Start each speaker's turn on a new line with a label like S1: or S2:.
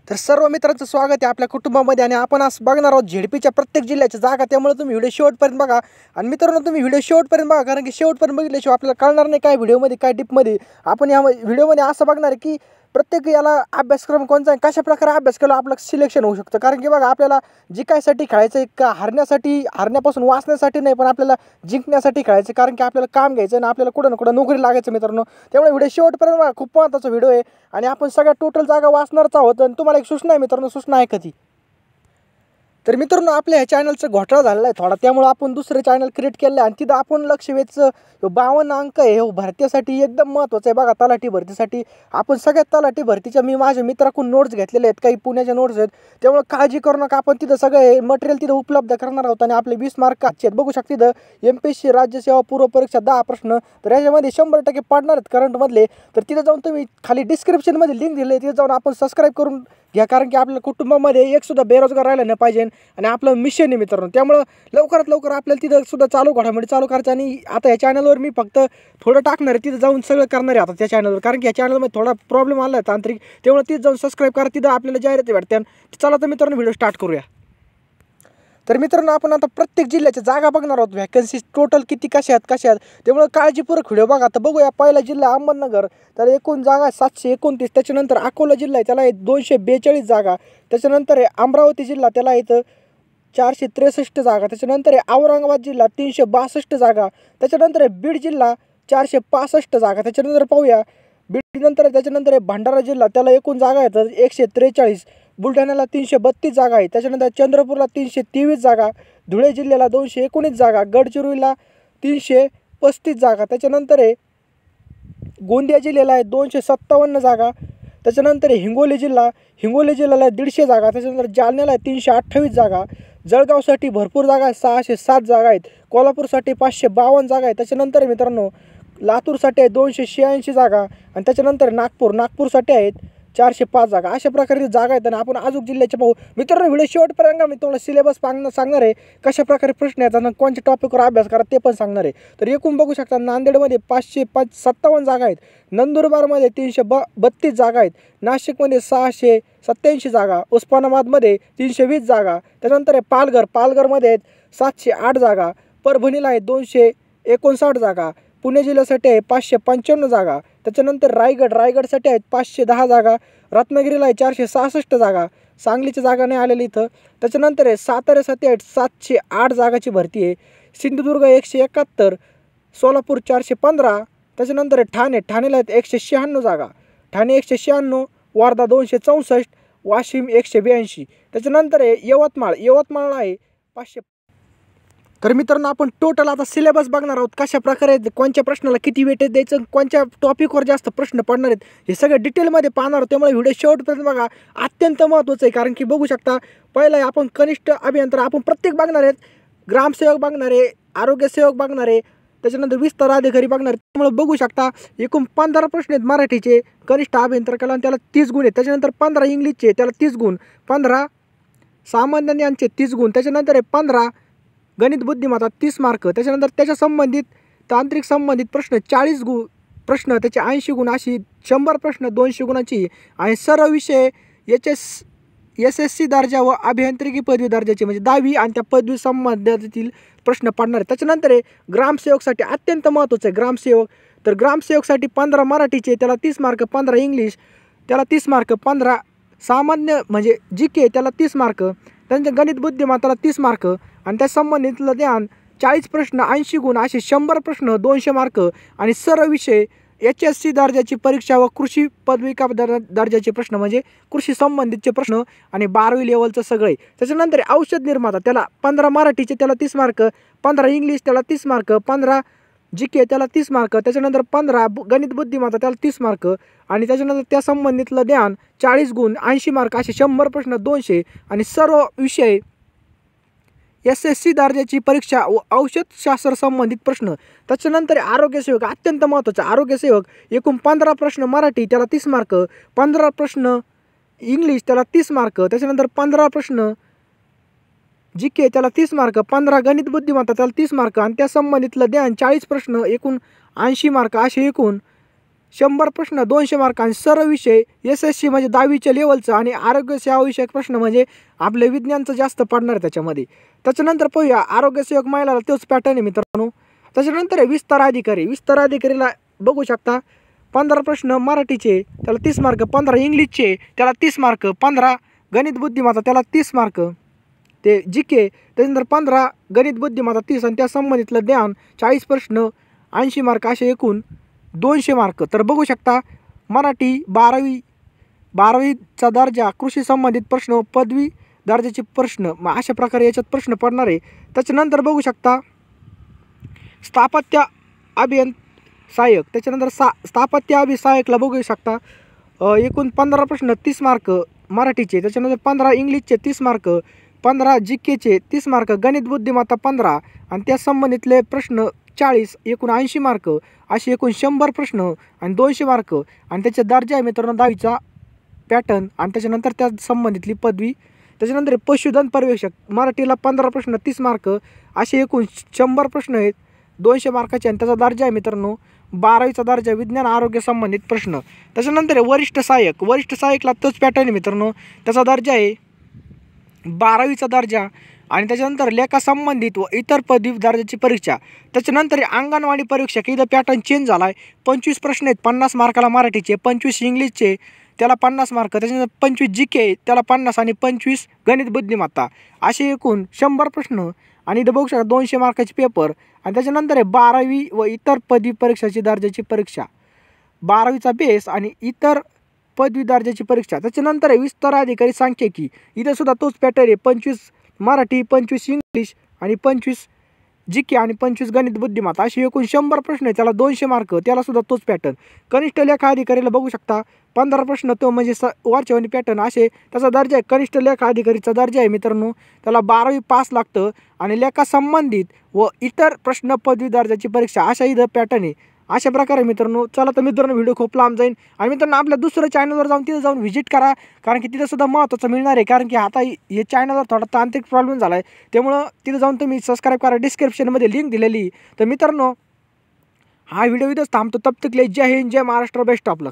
S1: तर सर्व मित्रांचं स्वागत आहे आपल्या कुटुंबामध्ये आणि आपण आज बघणार आहोत झेडपीच्या प्रत्येक जिल्ह्याच्या जागा। त्यामुळे तुम्ही व्हिडिओ शेवटपर्यंत बघा आणि मित्रांनो तुम्ही व्हिडिओ शेवटपर्यंत बघा, कारण की शेवटपर्यंत बघितल्याशिवाय आपल्याला कळणार नाही काय व्हिडिओमध्ये काय टिपमध्ये। आपण या व्हिडिओमध्ये असं बघणार आहे की प्रत्येक याला अभ्यासक्रम कोणता आहे, कशा प्रकारे अभ्यास केला आपलं सिलेक्शन होऊ शकतं। कारण की बघा आपल्याला जिकायसाठी खेळायचं आहे का हरण्यापासून वाचण्यासाठी नाही, पण आपल्याला जिंकण्यासाठी खेळायचं, कारण की आपल्याला काम घ्यायचं आणि आपल्याला कुठं ना कुठं नोकरी लागायचं मित्रांनो। त्यामुळे व्हिडिओ शेवटपर्यंत बघा, खूप महत्त्वाचा व्हिडिओ आहे आणि आपण सगळ्या टोटल जागा वाचणारच आहोत। आणि तुम्हाला एक सूचना आहे मित्रांनो, सूचना आहे कधी तर मित्रांनो आपल्या ह्या चॅनलचा घोटाळा झालेला आहे थोडा, त्यामुळे आपण दुसरं चॅनल क्रिएट केलं आहे आणि तिथं आपण लक्ष वेधचं 52 अंक आहे हो भरतीसाठी एकदम महत्त्वाचं आहे बघा। तलाठी भरतीसाठी आपण सगळ्यात तलाठी भरतीच्या मी माझ्या मित्राकडून नोट्स घेतलेले आहेत, काही पुण्याच्या नोट्स आहेत, त्यामुळे काळजी करू नका। आपण तिथं सगळे मटेरियल तिथं उपलब्ध करणार आहोत आणि आपले 20 मार्क आजचे आहेत बघू शकता। तिथं MPSC राज्यसेवा पूर्व परीक्षा 10 प्रश्न, तर याच्यामध्ये 100% पडणार आहेत करंटमधले। तर तिथं जाऊन तुम्ही खाली डिस्क्रिप्शनमध्ये लिंक दिली आहे, तिथं जाऊन आपण सबस्क्राईब करून घ्या, कारण की आपल्या कुटुंबामध्ये एक सुद्धा बेरोजगार राहिला नाही पाहिजे आणि आपलं मिशन आहे मित्रांनो। त्यामुळं लवकरात लवकर आपल्याला तिथं सुद्धा चालू घडामोडी चालू करायचं आणि आता या चॅनलवर मी फक्त थोडं टाकणार आहे, तिथं जाऊन सगळं करणार आहे आता त्या चॅनलवर, कारण की या चॅनलमध्ये थोडा प्रॉब्लेम आला आहे तांत्रिक, त्यामुळे तिथं जाऊन सबस्क्राईब करा, तिथं आपल्याला जाहिराती भेटतात। चला तर मित्रांनो व्हिडिओ स्टार्ट करूया। तर मित्रांनो आपण आता प्रत्येक जिल्ह्याच्या जागा बघणार आहोत, व्हॅकन्सी टोटल किती कशा आहेत, त्यामुळे काळजीपूर्वक व्हिडिओ बघा। तर बघूया पहिला जिल्हा अहमदनगर, तर एकूण जागा 729। त्याच्यानंतर अकोला जिल्हा आहे त्याला 242 जागा। त्याच्यानंतर आहे अमरावती जिल्हा, त्याला येतं 463 जागा। त्याच्यानंतर आहे औरंगाबाद जिल्हा 362 जागा। त्याच्यानंतर आहे बीड जिल्हा 465 जागा। त्याच्यानंतर पाहूया बीडनंतर त्याच्यानंतर आहे भंडारा जिल्हा, त्याला एकूण जागा आहेत 143। बुलढाण्याला 332 जागा आहे। त्याच्यानंतर चंद्रपूरला 323 जागा, धुळे जिल्ह्याला 219 जागा, गडचिरोलीला 335 जागा। त्याच्यानंतर आहे गोंदिया जिल्ह्याला आहे 257 जागा। त्याच्यानंतर आहे हिंगोली जिल्ह्याला 150 जागा। त्याच्यानंतर जालन्याला 328 जागा, जळगावसाठी भरपूर जागा आहेत 607 जागा आहेत, कोल्हापूरसाठी 552 जागा आहेत। त्याच्यानंतर मित्रांनो लातूरसाठी आहे 286 जागा आणि त्याच्यानंतर नागपूरसाठी आहेत 405 जागा। अशा प्रकारे जागा आहेत आणि आपण अजून जिल्ह्याचे पाहू मित्रांनो। व्हिडिओ शेवटपर्यंत मी तुम्हाला सिलेबस सांगणार आहे, कशा प्रकारे प्रश्न येतात आणि कोणत्या टॉपिकवर अभ्यास करा ते पण सांगणार आहे। तर एकूण बघू शकता नांदेडमध्ये 557 जागा आहेत, नंदुरबारमध्ये 332 जागा आहेत, नाशिकमध्ये 687 जागा, उस्मानाबादमध्ये 320 जागा। त्यानंतर आहे पालघरमध्ये आहेत 708 जागा, परभणीला आहे 259 जागा, पुणे जिल्ह्यासाठी आहे 555 जागा। त्याच्यानंतर रायगडसाठी आहेत 510 जागा, रत्नागिरीला आहे 466 जागा, सांगलीची जागा नाही आलेली इथं। त्याच्यानंतर आहे साताऱ्यासाठी आहेत 708 जागाची भरती आहे, सिंधुदुर्ग 171, सोलापूर 415। त्याच्यानंतर आहे ठाणेला आहेत 196 जागा, ठाणे 196, वर्धा 264, वाशिम 182। त्याच्यानंतर आहे यवतमाळला आहे 500। तर मित्रांनो आपण टोटल आता सिलेबस बघणार आहोत, कशा प्रकारे कोणत्या प्रश्नाला किती वेटेज द्यायचं, कोणत्या टॉपिकवर जास्त प्रश्न पडणार आहेत, हे सगळं डिटेलमध्ये पाहणार आहोत। त्यामुळे व्हिडिओ शेवटपर्यंत बघा, अत्यंत महत्त्वाचं आहे। कारण की बघू शकता पहिला आहे आपण कनिष्ठ अभियंता, आपण प्रत्येक बघणार आहेत, ग्रामसेवक बघणार आहे, आरोग्यसेवक बघणार आहे, त्याच्यानंतर विस्तार अधिकारी बघणार आहे। त्यामुळे बघू शकता एकूण 15 प्रश्न आहेत मराठीचे, कनिष्ठ अभियंत्रिकेला त्याला 30 गुण आहेत। त्याच्यानंतर 15 इंग्लिशचे त्याला 30 गुण, 15 सामान्य ज्ञानचे 30 गुण, त्याच्यानंतर आहे 15 गणित बुद्धिमत्ता 30 मार्क। त्याच्यानंतर त्याच्या संबंधित तांत्रिक संबंधित प्रश्न 40 प्रश्न, त्याचे 80 गुण, अशी 100 प्रश्न 200 गुणाची आणि सर्व विषय SSC दर्जा व अभियांत्रिकी पदवी दर्जाचे म्हणजे 10वी आणि त्या पदवी संबंधातील प्रश्न पडणार आहेत। त्याच्यानंतर आहे ग्रामसेवकसाठी अत्यंत महत्त्वाचं आहे ग्रामसेवक, तर ग्रामसेवकसाठी 15 मराठीचे त्याला 30 मार्क, 15 इंग्लिश त्याला 30 मार्क, 15 सामान्य म्हणजे GK त्याला 30 मार्क, त्यांच्या गणित बुद्धिमत्ताला 30 मार्क आणि त्या संबंधितलं ज्ञान 40 प्रश्न 80 गुण, असे 100 प्रश्न 200 मार्क आणि सर्व विषय HSC दर्जाची परीक्षा व कृषी पदविका दर्जाचे प्रश्न म्हणजे कृषी संबंधितचे प्रश्न आणि 12वी लेवलचं सगळे। त्याच्यानंतर औषध निर्माता त्याला 15 मराठीचे त्याला 30 मार्क, 15 इंग्लिश त्याला 30 मार्क, 15 GK त्याला 30 मार्क, त्याच्यानंतर 15 गणित बुद्धिमत्ता त्याला 30 मार्क आणि त्याच्यानंतर त्या संबंधितलं ज्ञान 40 गुण 80 मार्क, असे 100 प्रश्न 200 आणि सर्व विषय SSC दर्जाची परीक्षा व औषधशास्त्र संबंधित प्रश्न। त्याच्यानंतर आरोग्यसेवक अत्यंत महत्त्वाचं, आरोग्यसेवक एकूण 15 प्रश्न मराठी त्याला 30 मार्क, 15 प्रश्न इंग्लिश त्याला 30 मार्क, त्याच्यानंतर 15 प्रश्न GK त्याला 30 मार्क, 15 गणित बुद्धिमत्ता त्याला 30 मार्क आणि त्या संबंधितलं ज्ञान 40 प्रश्न एकूण 80 मार्क, असे एकूण 100 प्रश्न 200 मार्क आणि सर्व विषय SSC म्हणजे 10वीच्या लेवलचं आणि आरोग्य सेवाविषयक प्रश्न म्हणजे आपले विज्ञानचं जास्त पडणार आहे त्याच्यामध्ये. त्याच्यानंतर पाहूया आरोग्य सेवक महिलाला तोच पॅटर्न आहे मित्रांनो. त्याच्यानंतर आहे विस्तार अधिकारी. विस्तार अधिकारीला बघू शकता 15 प्रश्न मराठीचे त्याला 30 मार्क, 15 इंग्लिशचे त्याला 30 मार्क, 15 गणित बुद्धिमत्ता त्याला 30 मार्क, ते GK त्याच्यानंतर 15 गणित बुद्धिमत्ता 30 आणि त्या संबंधितलं ज्ञान 40 प्रश्न 80 मार्क असे एकूण 200 मार्क. तर बघू शकता मराठी 12वीचा दर्जा, कृषी संबंधित प्रश्न, पदवी दर्जाचे प्रश्न अशा प्रकारे याच्यात प्रश्न पडणार आहे. त्याच्यानंतर बघू शकता स्थापत्य अभियंता त्याच्यानंतर स्थापत्य अभिसहाय्यकला बघू शकता एकूण 15 प्रश्न 30 मार्क मराठीचे, त्याच्यानंतर 15 इंग्लिशचे 30 मार्क, 15 GKचे 30 मार्क, गणित बुद्धिमत्ता 15 आणि त्या संबंधितले प्रश्न 40 एकूण 80 मार्क असे एकूण 100 प्रश्न आणि 200 मार्क आणि त्याचे दर्जा आहे मित्रांनो 10वीचा पॅटर्न आणि त्याच्यानंतर त्या संबंधितली पदवी. त्याच्यानंतर पशुधन पर्यवेक्षक मराठीला 15 प्रश्न 30 मार्क असे एकूण 100 प्रश्न आहेत 200 मार्काचे आणि त्याचा दर्जा आहे मित्रांनो 12वीचा दर्जा विज्ञान आरोग्य संबंधित प्रश्न. त्याच्यानंतर वरिष्ठ सहाय्यकला तोच पॅटर्न आहे मित्रांनो, त्याचा दर्जा आहे 12वीचा दर्जा आणि त्याच्यानंतर लेखा संबंधित व इतर पदवी दर्जाची परीक्षा. त्याच्यानंतर अंगणवाडी परीक्षक इथं पॅटर्न चेंज झाला आहे. 25 प्रश्न आहेत 50 मार्काला मराठीचे, 25 इंग्लिशचे त्याला 50 मार्क, त्याच्यानंतर 25 GK त्याला 50 आणि 25 गणित बुद्धिमत्ता असे एकूण 100 प्रश्न आणि इथं बघू शकता 200 मार्काचे पेपर. आणि त्याच्यानंतर आहे 12वी व इतर पदवी परीक्षाची दर्जाची परीक्षा, 12वीचा बेस आणि इतर पदवी दर्जाची परीक्षा. त्याच्यानंतर आहे विस्तार अधिकारी सांख्यिकी. इथं सुद्धा तोच पॅटर्न आहे 25 मराठी, 25 इंग्लिश आणि 25 GK आणि 25 गणित बुद्धिमत्ता असे एकूण 100 प्रश्न आहे त्याला 200 मार्क, त्याला सुद्धा तोच पॅटर्न. कनिष्ठ लेखा अधिकारीला बघू शकता 15 प्रश्न तो म्हणजे वरच्यावानी पॅटर्न असे त्याचा दर्जा आहे. कनिष्ठ लेखा अधिकारीचा दर्जा आहे मित्रांनो त्याला 12वी पास लागतं आणि लेखा संबंधित व इतर प्रश्न पदवी दर्जाची परीक्षा अशा इथं पॅटर्न आहे. अशा प्रकारे मित्रांनो. चला तर मित्रांनो व्हिडिओ खूप लांब जाईल आणि मित्रांनो आपल्या दुसऱ्या चॅनलवर जाऊन तिथं जाऊन व्हिजिट करा, कारण की तिथं सुद्धा महत्त्वाचं मिळणार आहे. कारण की आता हे चॅनलवर थोडा तांत्रिक प्रॉब्लेम झाला आहे, त्यामुळं तिथं जाऊन तुम्ही सबस्क्राईब करा. डिस्क्रिप्शनमध्ये लिंक दिलेली. तर मित्रांनो हा व्हिडिओ इथंच थांबतो. तब तक जय हिंद, जय महाराष्ट्र, बेस्ट ऑफ लक.